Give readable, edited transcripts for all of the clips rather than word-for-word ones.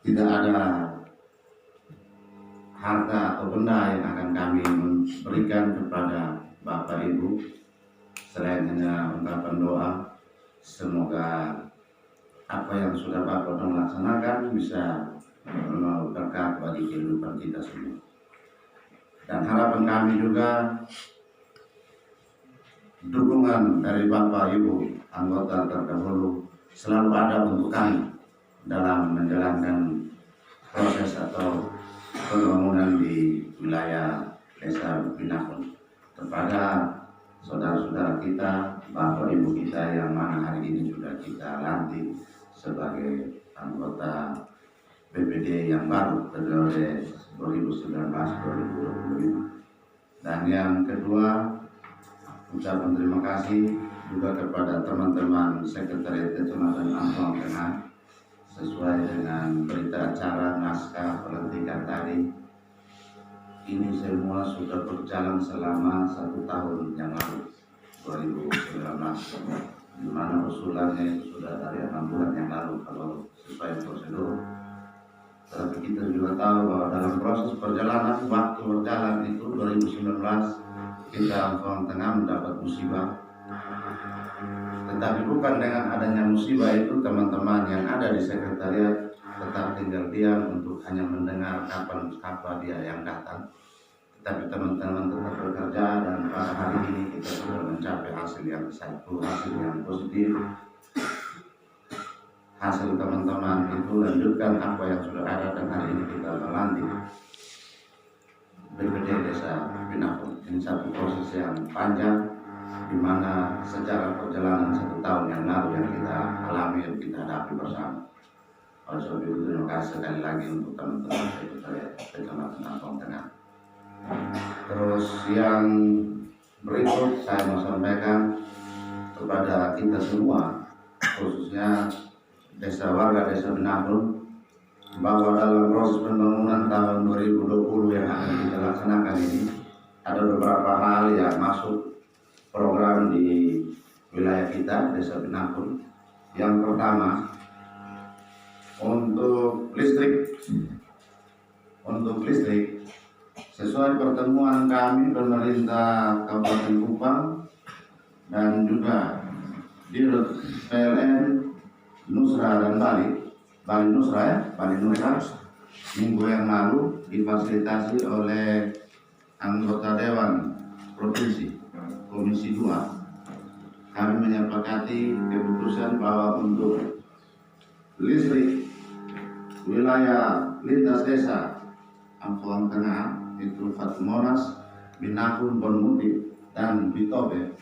tidak ada harta atau benda yang akan kami berikan kepada Bapak Ibu selain hanya ungkapan doa. Semoga apa yang sudah Bapak laksanakan bisa membawa berkat bagi kehidupan kita semua. Dan harapan kami juga dukungan dari Bapak Ibu anggota terdahulu selalu ada untuk kami dalam menjalankan proses atau pembangunan di wilayah Desa Binakun kepada saudara-saudara kita, Bapak Ibu kita yang mana hari ini sudah kita lantik sebagai anggota BPD yang baru periode 2019-2025. Dan yang kedua, ucapan terima kasih juga kepada teman-teman Sekretariat Kecamatan Ampong Tengah sesuai dengan berita acara naskah pelantikan tadi. Ini semua sudah berjalan selama 1 tahun yang lalu, 2019, di mana usulannya itu sudah dari 6 bulan yang lalu kalau sesuai prosedur. Tapi kita juga tahu bahwa dalam proses perjalanan, waktu berjalan itu 2019 kita Ampong Tengah mendapat musibah. Tetapi bukan dengan adanya musibah itu teman-teman yang ada di sekretariat tetap tinggal diam untuk hanya mendengar kapan apa dia yang datang. Tetapi teman-teman tetap bekerja dan pada hari ini kita sudah mencapai hasil yang positif. Hasil teman-teman itu lanjutkan apa yang sudah ada dan hari ini kita melantik BPD Desa Binakun. Ini satu proses yang panjang di mana secara perjalanan 1 tahun yang lalu yang kita alami dan kita hadapi bersama. Oleh sebab itu terima kasih sekali lagi untuk teman-teman Sekretariat Kecamatan Ampong Tengah. Terus yang berikut saya mau sampaikan kepada kita semua, khususnya warga Desa Binakun, bahwa dalam proses pembangunan tahun 2020 yang akan kita laksanakan ini ada beberapa hal yang masuk program di wilayah kita Desa Binakun. Yang pertama, untuk listrik sesuai pertemuan kami pemerintah Kabupaten Kupang dan juga Dirut PLN Nusra dan Bali Nusra minggu yang lalu difasilitasi oleh anggota Dewan Provinsi Komisi 2, kami menyepakati keputusan bahwa untuk listrik wilayah lintas desa Ampong Tengah itu Monas, Binakun, Bonmuti, dan Bitobe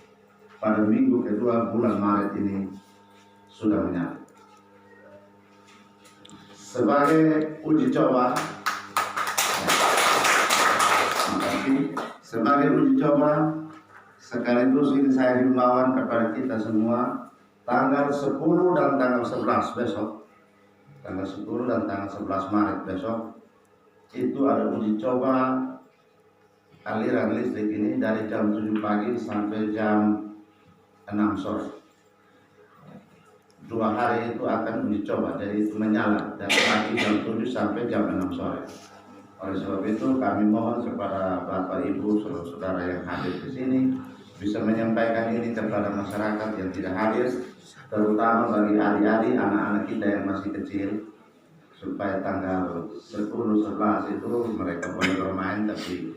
pada minggu kedua bulan Maret ini sudah menyala. Sebagai uji coba, sekaligus ini saya himbauan kepada kita semua, tanggal 10 dan tanggal 11 besok, tanggal 10 dan tanggal 11 Maret besok, itu ada uji coba aliran listrik ini dari jam 7 pagi sampai jam 6 sore. 2 hari itu akan uji coba, jadi itu menyala dari pagi jam 7 sampai jam 6 sore. Oleh sebab itu kami mohon kepada Bapak Ibu saudara-saudara yang hadir di sini bisa menyampaikan ini kepada masyarakat yang tidak hadir, terutama bagi adik-adik anak-anak kita yang masih kecil, supaya tanggal 10-11 itu mereka boleh bermain, tapi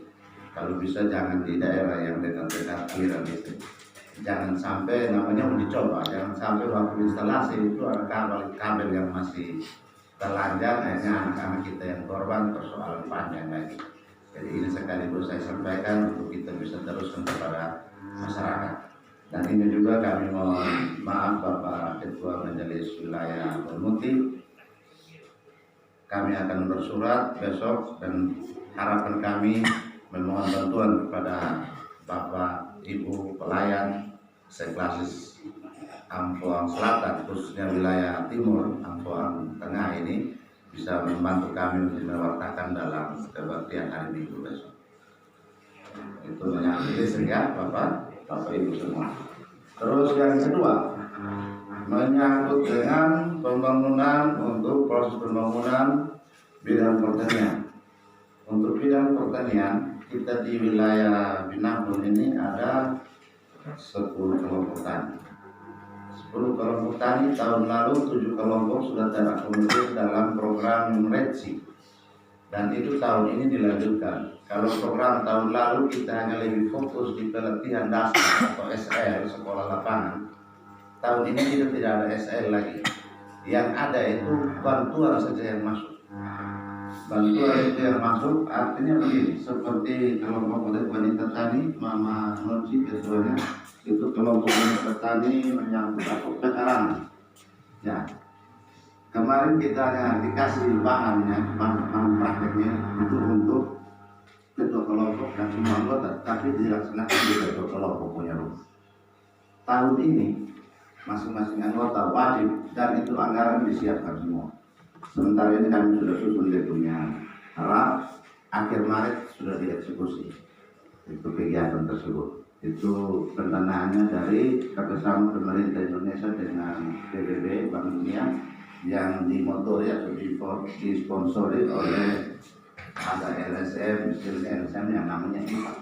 kalau bisa jangan di daerah yang dekat-dekat aliran listrik. Jangan sampai namanya uji coba, jangan sampai waktu instalasi itu ada kabel yang masih telanjang, akhirnya anak-anak kita yang korban persoalan panjang lagi. Jadi ini sekaligus saya sampaikan untuk kita bisa teruskan kepada masyarakat. Dan ini juga kami mohon maaf Bapak Ketua Majelis Wilayah Bonmuti, kami akan bersurat besok dan harapan kami memohon bantuan kepada Bapak Ibu pelayan seklasis Ampong Selatan, khususnya wilayah timur Ampong Tengah ini bisa membantu kami untuk mewartakan dalam kebaktian hari Minggu besok. Itu menyangkut listrik ya Bapak Ibu semua. Terus yang kedua, menyangkut dengan pembangunan untuk proses pembangunan bidang pertanian. Untuk bidang pertanian kita di wilayah Binangun ini ada 10 kelompok tani. 10 kelompok tani, tahun lalu 7 kelompok sudah terakomodir dalam program REDSI, dan itu tahun ini dilanjutkan. Kalau program tahun lalu kita hanya lebih fokus di pelatihan dasar atau SL, sekolah lapangan, tahun ini kita tidak ada SL lagi. Yang ada itu bantuan saja yang masuk. Bantuan itu yang masuk artinya begini, seperti kelompok wanita tani, Mama Nonci ketuanya, itu kelompok wanita tani menyangkut pekarangan. Ya, kemarin kita hanya dikasih bahannya, bahan prakteknya itu untuk ketua kelompok dan semua anggota, tapi dilaksanakan di ketua kelompok punya rumah. Tahun ini masing-masing anggota wajib, dan itu anggaran disiapkan semua. Sementara ini kami sudah susun dia punya harap akhir Maret sudah dieksekusi itu kegiatan tersebut. Itu pendanaannya dari kerjasama pemerintah Indonesia dengan PBB Bank Dunia yang dimotori atau disponsori oleh ada LSM, LSM yang namanya IPA.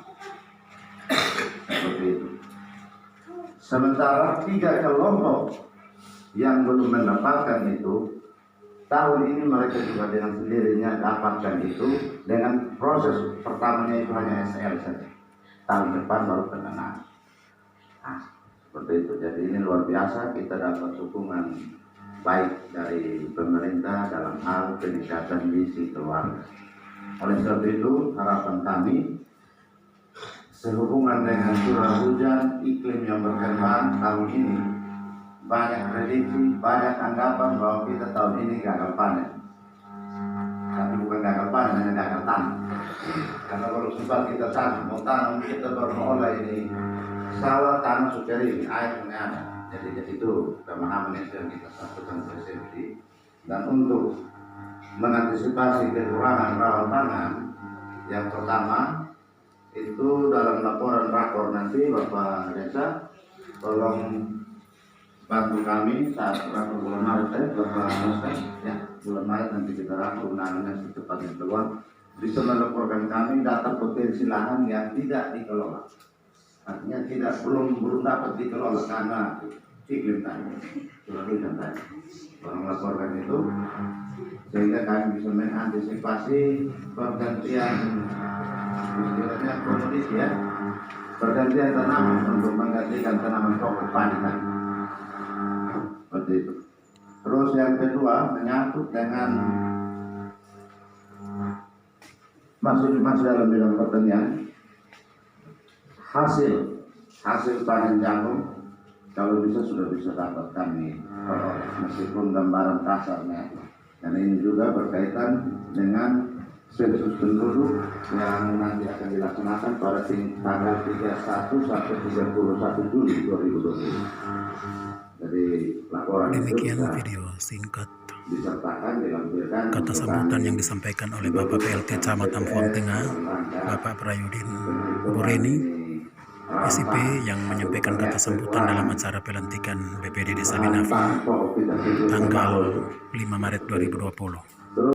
Seperti itu. Sementara 3 kelompok yang belum mendapatkan itu, tahun ini mereka juga dengan sendirinya dapatkan itu dengan proses pertamanya itu hanya SL saja. Tahun depan baru pendanaan. Nah, seperti itu. Jadi ini luar biasa, kita dapat dukungan baik dari pemerintah dalam hal peningkatan gizi keluarga. Oleh sebab itu harapan kami sehubungan dengan curah hujan, iklim yang berkembang tahun ini, banyak prediksi, banyak anggapan bahwa kita tahun ini gagal panen. Tapi bukan gagal panen, hanya gagal tanam. Karena kalau sempat kita tanam, mau tanam kita baru mengolah ini sawah tanah sudah kering, air tidak ada. Jadi itu pemahaman yang kita satukan persepsi. Dan untuk mengantisipasi kekurangan rawan pangan, yang pertama itu dalam laporan rakor nanti Bapak Desa tolong bantu kami saat rakor bulan Maret Bapak Desa, ya bulan Maret nanti kita rakor undangannya secepatnya keluar, bisa melaporkan kami data potensi lahan yang tidak dikelola, artinya belum dapat dikelola karena iklim tadi, curah hujan tadi. Tolong laporkan itu sehingga kami bisa mengantisipasi pergantian istilahnya komoditi, ya, pergantian tanaman untuk menggantikan tanaman pokok padi tadi. Seperti itu. Terus yang kedua menyangkut dengan masih dalam bidang pertanian, hasil panen jagung kalau sudah bisa dapat kami meskipun gambaran kasarnya. Dan ini juga berkaitan dengan sensus penduduk yang nanti akan dilaksanakan pada tanggal 31 sampai 31 Juli 2020. Jadi laporan demikian itu video singkat disertakan dilampirkan kata sambutan yang disampaikan oleh Bapak PLT Camat Ampuang Tengah, Bapak Prayudin Bureni, SIP, yang menyampaikan kata sambutan dalam acara pelantikan BPD Desa Binangun tanggal 5 Maret 2020.